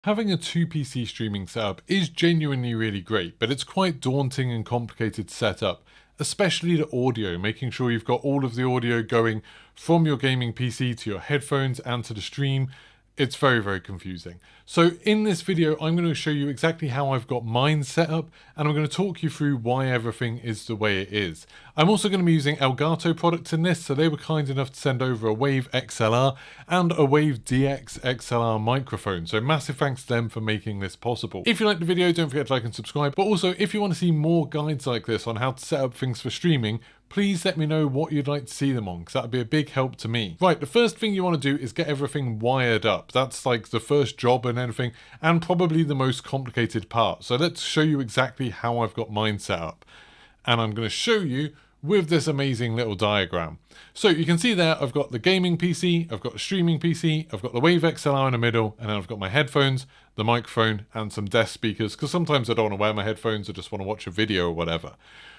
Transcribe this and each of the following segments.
Having a 2 PC streaming setup is genuinely really great, but it's quite daunting and complicated to set up, especially the audio, making sure you've got all of the audio going from your gaming PC to your headphones and to the stream. It's very, very confusing. So in this video, I'm going to show you exactly how I've got mine set up, and I'm going to talk you through why everything is the way it is. I'm also going to be using Elgato products in this, so they were kind enough to send over a Wave XLR and a Wave DX XLR microphone. So massive thanks to them for making this possible. If you like the video, don't forget to like and subscribe. But also, if you want to see more guides like this on how to set up things for streaming, please let me know what you'd like to see them on, because that would be a big help to me. Right, the first thing you want to do is get everything wired up. That's like the first job and everything, and probably the most complicated part. So let's show you exactly how I've got mine set up. And I'm going to show you with this amazing little diagram. So you can see there, I've got the gaming PC, I've got the streaming PC, I've got the Wave XLR in the middle, and then I've got my headphones, the microphone, and some desk speakers, because sometimes I don't want to wear my headphones, I just want to watch a video or whatever.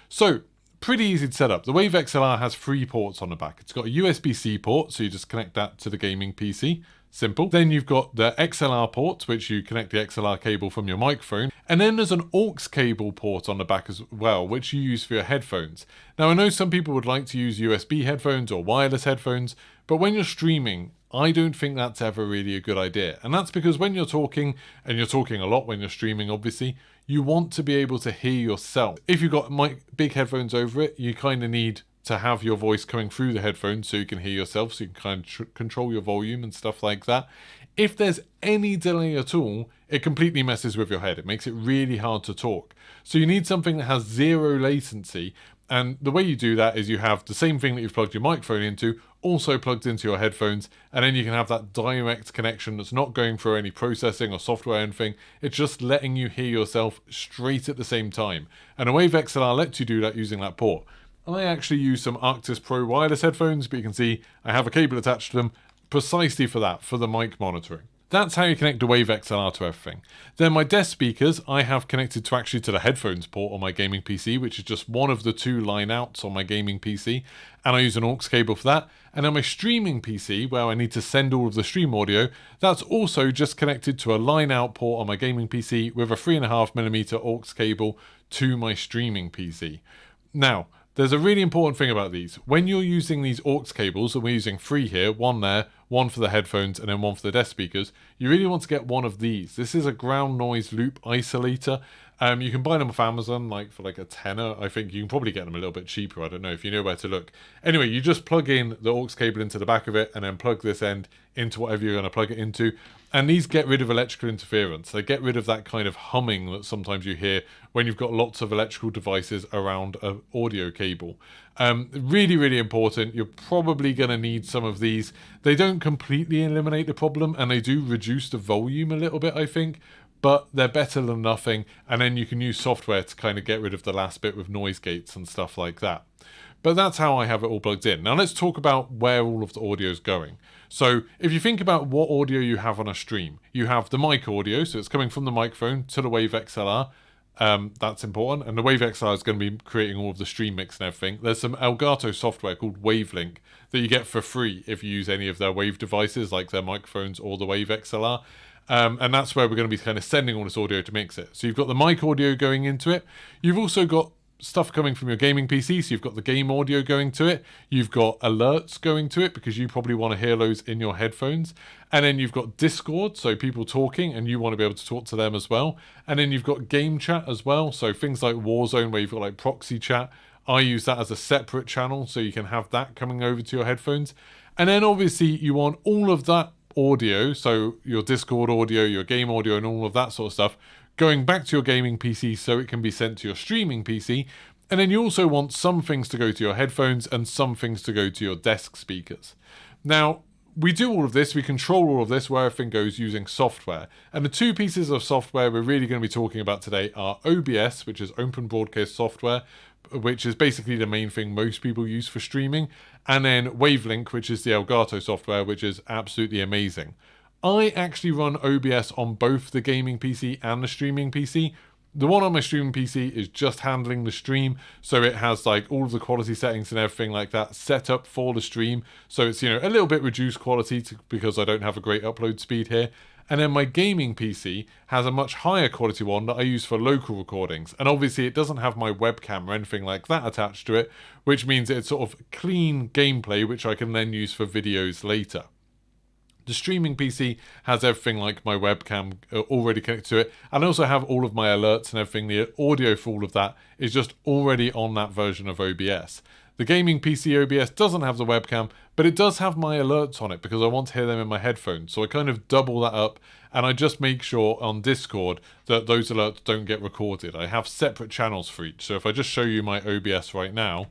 So, pretty easy to set up. The Wave XLR has 3 ports on the back. It's got a USB-C port, so you just connect that to the gaming PC. Simple. Then you've got the XLR port, which you connect the XLR cable from your microphone. And then there's an aux cable port on the back as well, which you use for your headphones. Now, I know some people would like to use USB headphones or wireless headphones, but when you're streaming, I don't think that's ever really a good idea. And that's because when you're talking, and you're talking a lot when you're streaming, obviously, you want to be able to hear yourself. If you've got big headphones over it, you kind of need to have your voice coming through the headphones so you can hear yourself, so you can kind of control your volume and stuff like that. If there's any delay at all, it completely messes with your head. It makes it really hard to talk. So you need something that has 0 latency. And the way you do that is you have the same thing that you've plugged your microphone into, also plugged into your headphones, and then you can have that direct connection that's not going through any processing or software or anything. It's just letting you hear yourself straight at the same time. And a Wave XLR lets you do that using that port. I actually use some Arctis Pro wireless headphones, but you can see I have a cable attached to them precisely for that, for the mic monitoring. That's how you connect the Wave XLR to everything. Then my desk speakers, I have connected to actually to the headphones port on my gaming PC, which is just one of the 2 line outs on my gaming PC. And I use an aux cable for that. And then my streaming PC, where I need to send all of the stream audio, that's also just connected to a line out port on my gaming PC with a 3.5mm aux cable to my streaming PC. Now, there's a really important thing about these. When you're using these aux cables, and we're using 3 here, 1 there, 1 for the headphones, and then 1 for the desk speakers, you really want to get one of these. This is a ground noise loop isolator. You can buy them off Amazon for like a tenner. I think you can probably get them a little bit cheaper. I don't know if you know where to look. Anyway, you just plug in the aux cable into the back of it and then plug this end into whatever you're going to plug it into. And these get rid of electrical interference. They get rid of that kind of humming that sometimes you hear when you've got lots of electrical devices around an audio cable. Really, really important. You're probably going to need some of these. They don't completely eliminate the problem, and they do reduce the volume a little bit, I think. But they're better than nothing, and then you can use software to kind of get rid of the last bit with noise gates and stuff like that. But that's how I have it all plugged in. Now let's talk about where all of the audio is going. So if you think about what audio you have on a stream, you have the mic audio, so it's coming from the microphone to the Wave XLR. That's important, and the Wave XLR is going to be creating all of the stream mix and everything. There's some Elgato software called Wavelink that you get for free if you use any of their Wave devices, like their microphones or the Wave XLR. And that's where we're going to be kind of sending all this audio to mix it. So you've got the mic audio going into it. You've also got stuff coming from your gaming PC, so you've got the game audio going to it. You've got alerts going to it because you probably want to hear those in your headphones. And then you've got Discord, so people talking, and you want to be able to talk to them as well. And then you've got game chat as well, so things like Warzone where you've got like proxy chat. I use that as a separate channel, so you can have that coming over to your headphones. And then obviously you want all of that audio, so your Discord audio, your game audio, and all of that sort of stuff, going back to your gaming PC so it can be sent to your streaming PC. And then you also want some things to go to your headphones and some things to go to your desk speakers. Now, we do all of this, we control all of this where everything goes using software. And the 2 pieces of software we're really going to be talking about today are OBS, which is Open Broadcast Software, which is basically the main thing most people use for streaming, and then Wavelink, which is the Elgato software, which is absolutely amazing. I actually run OBS on both the gaming PC and the streaming PC. The one on my streaming PC is just handling the stream, so it has like all of the quality settings and everything like that set up for the stream. So it's, a little bit reduced quality because I don't have a great upload speed here. And then my gaming PC has a much higher quality one that I use for local recordings. And obviously it doesn't have my webcam or anything like that attached to it, which means it's sort of clean gameplay, which I can then use for videos later. The streaming PC has everything like my webcam already connected to it, and I also have all of my alerts and everything. The audio for all of that is just already on that version of OBS. The gaming PC OBS doesn't have the webcam, but it does have my alerts on it because I want to hear them in my headphones. So I kind of double that up, and I just make sure on Discord that those alerts don't get recorded. I have separate channels for each. So if I just show you my OBS right now,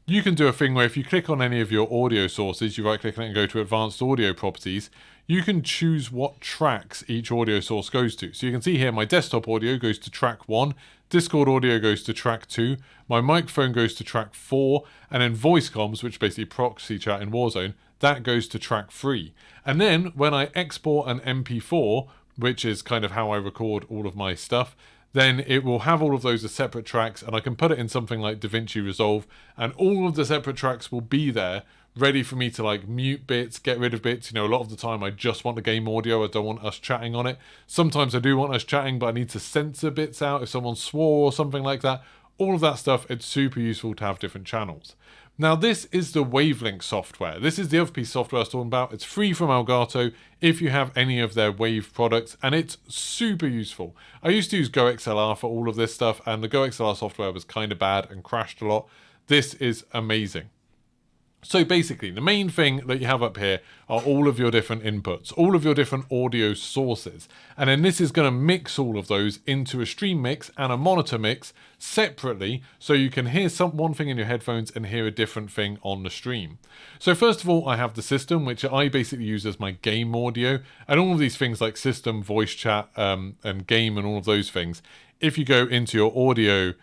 you can do a thing where if you click on any of your audio sources, you right click on it and go to advanced audio properties, you can choose what tracks each audio source goes to. So you can see here my desktop audio goes to track 1, Discord audio goes to track 2, my microphone goes to track 4, and then voice comms, which basically proxy chat in Warzone, that goes to track 3. And then when I export an MP4, which is kind of how I record all of my stuff, then it will have all of those as separate tracks, and I can put it in something like DaVinci Resolve, and all of the separate tracks will be there, ready for me to like mute bits, get rid of bits. You know, a lot of the time I just want the game audio, I don't want us chatting on it. Sometimes I do want us chatting, but I need to censor bits out if someone swore or something like that. All of that stuff, it's super useful to have different channels. Now this is the Wavelink software. This is the other piece of software I was talking about. It's free from Elgato if you have any of their Wave products, and it's super useful. I used to use Go XLR for all of this stuff, and the Go XLR software was kind of bad and crashed a lot. This is amazing. So basically, the main thing that you have up here are all of your different inputs, all of your different audio sources. And then this is going to mix all of those into a stream mix and a monitor mix separately, so you can hear one thing in your headphones and hear a different thing on the stream. So first of all, I have the system, which I basically use as my game audio, and all of these things like system, voice chat, and game and all of those things. If you go into your audio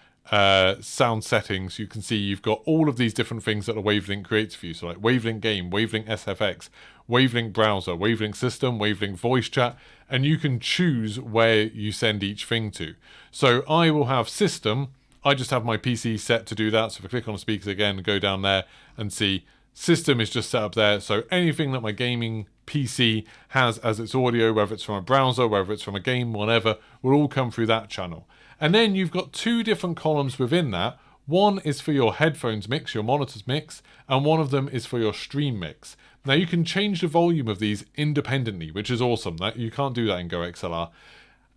sound settings, you can see you've got all of these different things that the Wavelink creates for you. So like Wavelink Game, Wavelink SFX, Wavelink Browser, Wavelink System, Wavelink Voice Chat, and you can choose where you send each thing to. So I will have System. I just have my PC set to do that. So if I click on the speakers again, go down there and see System is just set up there. So anything that my gaming PC has as its audio, whether it's from a browser, whether it's from a game, whatever, will all come through that channel. And then you've got two different columns within that. One is for your headphones mix, your monitors mix, and one of them is for your stream mix. Now you can change the volume of these independently, which is awesome. That you can't do that in Go XLR.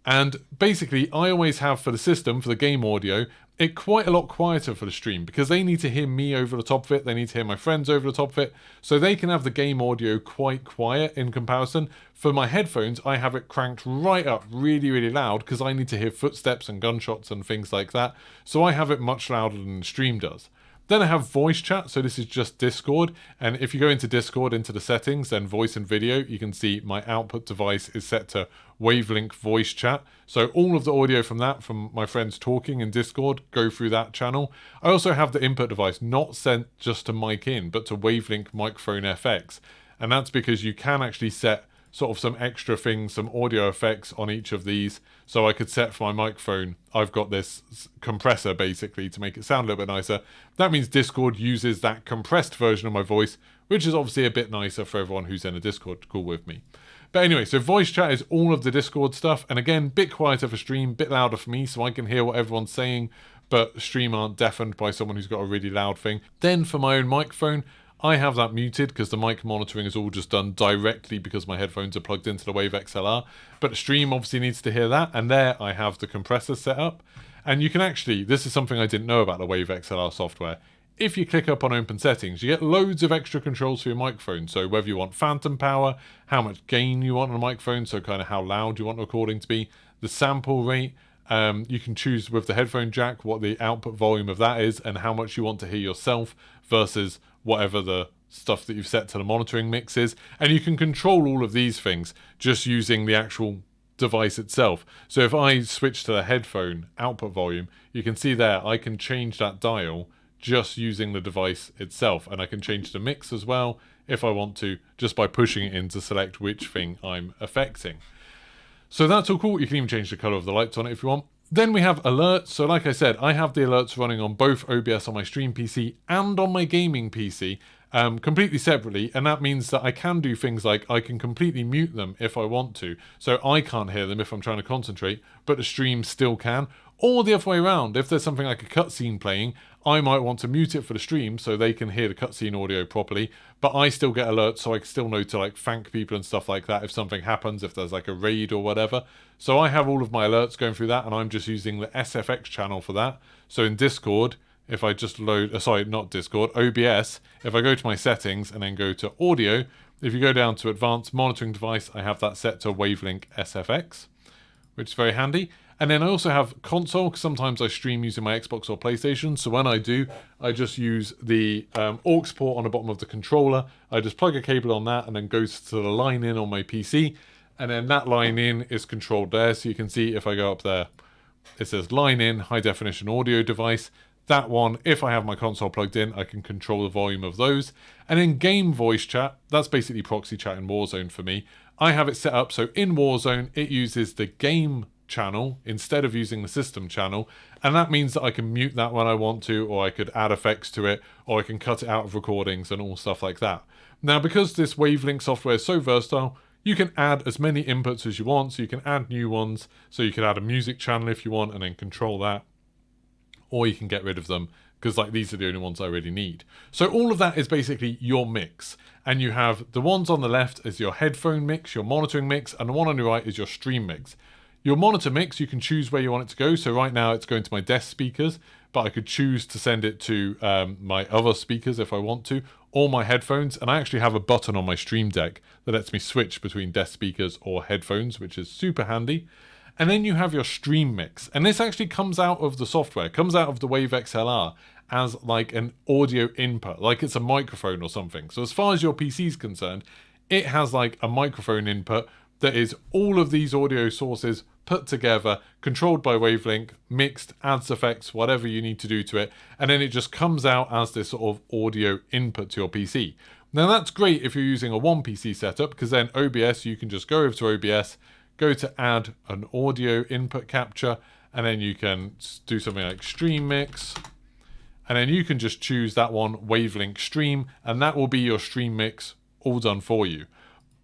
And basically, I always have for the system, for the game audio, it quite a lot quieter for the stream because they need to hear me over the top of it. They need to hear my friends over the top of it. So they can have the game audio quite quiet in comparison. For my headphones, I have it cranked right up really, really loud because I need to hear footsteps and gunshots and things like that. So I have it much louder than the stream does. Then I have voice chat, so this is just Discord, and if you go into Discord, into the settings, then voice and video, you can see my output device is set to Wavelink voice chat. So all of the audio from that, from my friends talking in Discord, go through that channel. I also have the input device not sent just to mic in, but to Wavelink microphone FX, and that's because you can actually set sort of some extra things, some audio effects on each of these. So I could set for my microphone, I've got this compressor basically to make it sound a little bit nicer. That means Discord uses that compressed version of my voice, which is obviously a bit nicer for everyone who's in a Discord call with me. But anyway, so voice chat is all of the Discord stuff, and again, bit quieter for stream, bit louder for me so I can hear what everyone's saying, but stream aren't deafened by someone who's got a really loud thing. Then for my own microphone, I have that muted because the mic monitoring is all just done directly because my headphones are plugged into the Wave XLR. But stream obviously needs to hear that, and there I have the compressor set up. And you can actually, this is something I didn't know about the Wave XLR software. If you click up on open settings, you get loads of extra controls for your microphone. So whether you want phantom power, how much gain you want on a microphone, so kind of how loud you want the recording to be, the sample rate. You can choose with the headphone jack what the output volume of that is and how much you want to hear yourself versus whatever the stuff that you've set to the monitoring mix is. And you can control all of these things just using the actual device itself. So if I switch to the headphone output volume, you can see there I can change that dial just using the device itself, and I can change the mix as well if I want to, just by pushing it in to select which thing I'm affecting. So that's all cool. You can even change the color of the lights on it if you want. Then we have alerts. So like I said, I have the alerts running on both OBS on my stream PC and on my gaming PC. completely separately, and that means that I can do things like I can completely mute them if I want to, so I can't hear them if I'm trying to concentrate, but the stream still can. Or the other way around, if there's something like a cutscene playing, I might want to mute it for the stream so they can hear the cutscene audio properly, but I still get alerts so I still know to like thank people and stuff like that if something happens, if there's like a raid or whatever. So I have all of my alerts going through that, and I'm just using the SFX channel for that. So in Discord, if I just load, sorry, not Discord, OBS, if I go to my settings and then go to audio, if you go down to advanced monitoring device, I have that set to wavelength SFX, which is very handy. And then I also have console, because sometimes I stream using my Xbox or PlayStation. So when I do, I just use the aux port on the bottom of the controller. I just plug a cable on that and then goes to the line in on my PC. And then that line in is controlled there. So you can see if I go up there, it says line in, high definition audio device. That one, if I have my console plugged in, I can control the volume of those. And then game voice chat, that's basically proxy chat in Warzone for me. I have it set up so in Warzone, it uses the game channel instead of using the system channel, and that means that I can mute that when I want to, or I could add effects to it, or I can cut it out of recordings and all stuff like that. Now, because this wavelength software is so versatile, you can add as many inputs as you want, so you can add new ones, so you can add a music channel if you want and then control that, or you can get rid of them, because like these are the only ones I really need. So all of that is basically your mix, and you have the ones on the left as your headphone mix, your monitoring mix, and the one on the right is your stream mix. Your monitor mix, you can choose where you want it to go. So right now it's going to my desk speakers, but I could choose to send it to my other speakers if I want to, or my headphones. And I actually have a button on my Stream Deck that lets me switch between desk speakers or headphones, which is super handy. And then you have your stream mix. And this actually comes out of the software, comes out of the Wave XLR as like an audio input, like it's a microphone or something. So as far as your PC is concerned, it has like a microphone input that is all of these audio sources put together, controlled by wavelength, mixed, adds effects, whatever you need to do to it, and then it just comes out as this sort of audio input to your PC. Now that's great if you're using a one PC setup, because then OBS, you can just go over to OBS, go to add an audio input capture, and then you can do something like stream mix, and then you can just choose that one, wavelength stream, and that will be your stream mix all done for you.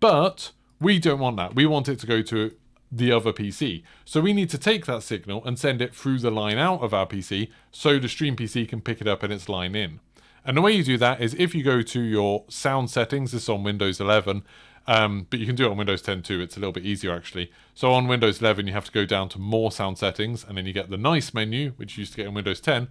But we don't want that. We want it to go to the other PC. So we need to take that signal and send it through the line out of our PC so the stream PC can pick it up in its line in. And the way you do that is if you go to your sound settings, this is on Windows 11, but you can do it on Windows 10 too, it's a little bit easier actually. So on Windows 11 you have to go down to more sound settings, and then you get the nice menu, which you used to get in Windows 10,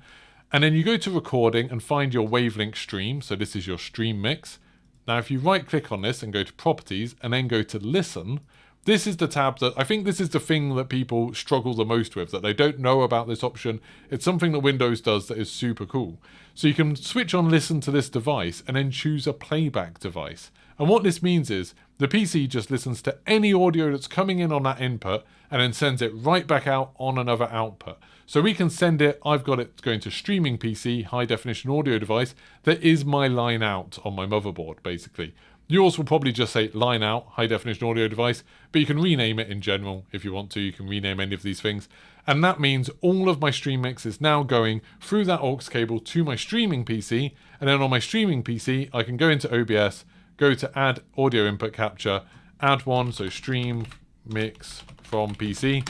and then you go to recording and find your wavelength stream, so this is your stream mix. Now if you right click on this and go to properties and then go to listen, this is the tab that I think this is the thing that people struggle the most with, that they don't know about this option. It's something that Windows does that is super cool. So you can switch on listen to this device and then choose a playback device. And what this means is the PC just listens to any audio that's coming in on that input and then sends it right back out on another output. So we can send it, I've got it going to streaming PC, high definition audio device, that is my line out on my motherboard, basically. Yours will probably just say line out, high definition audio device, but you can rename it in general if you want to. You can rename any of these things. And that means all of my stream mix is now going through that aux cable to my streaming PC. And then on my streaming PC, I can go into OBS, go to add audio input capture, add one, so stream mix from PC.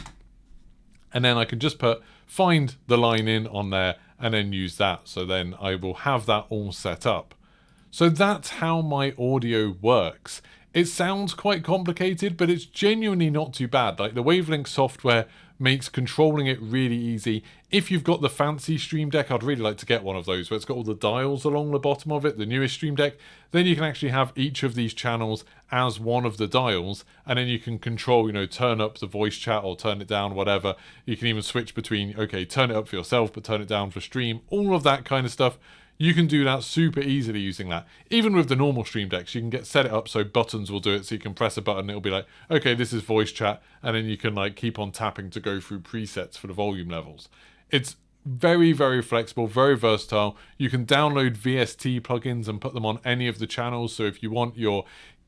And then I can just find the line in on there and then use that. So then I will have that all set up. So that's how my audio works. It sounds quite complicated, but it's genuinely not too bad. Like the wavelength software makes controlling it really easy. If you've got the fancy Stream Deck, I'd really like to get one of those where it's got all the dials along the bottom of it, the newest Stream Deck. Then you can actually have each of these channels as one of the dials, and then you can control, turn up the voice chat or turn it down, whatever. You can even switch between, okay, turn it up for yourself, but turn it down for stream, all of that kind of stuff. You can do that super easily using that. Even with the normal Stream Decks, you can set it up so buttons will do it, so you can press a button, it'll be like, okay, this is voice chat, and then you can like keep on tapping to go through presets for the volume levels. It's very, very flexible, very versatile. You can download VST plugins and put them on any of the channels, so if you want your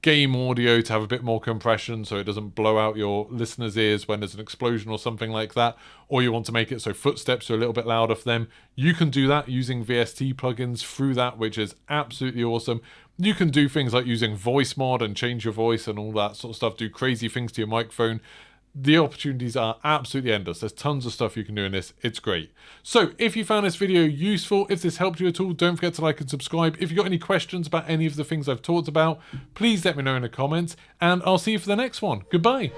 game audio to have a bit more compression so it doesn't blow out your listeners' ears when there's an explosion or something like that, or you want to make it so footsteps are a little bit louder for them, you can do that using VST plugins through that, which is absolutely awesome. You can do things like using voice mod and change your voice and all that sort of stuff, do crazy things to your microphone. The opportunities are absolutely endless. There's tons of stuff you can do in this. It's great. So if you found this video useful, if this helped you at all, don't forget to like and subscribe. If you've got any questions about any of the things I've talked about, please let me know in the comments, and I'll see you for the next one. Goodbye.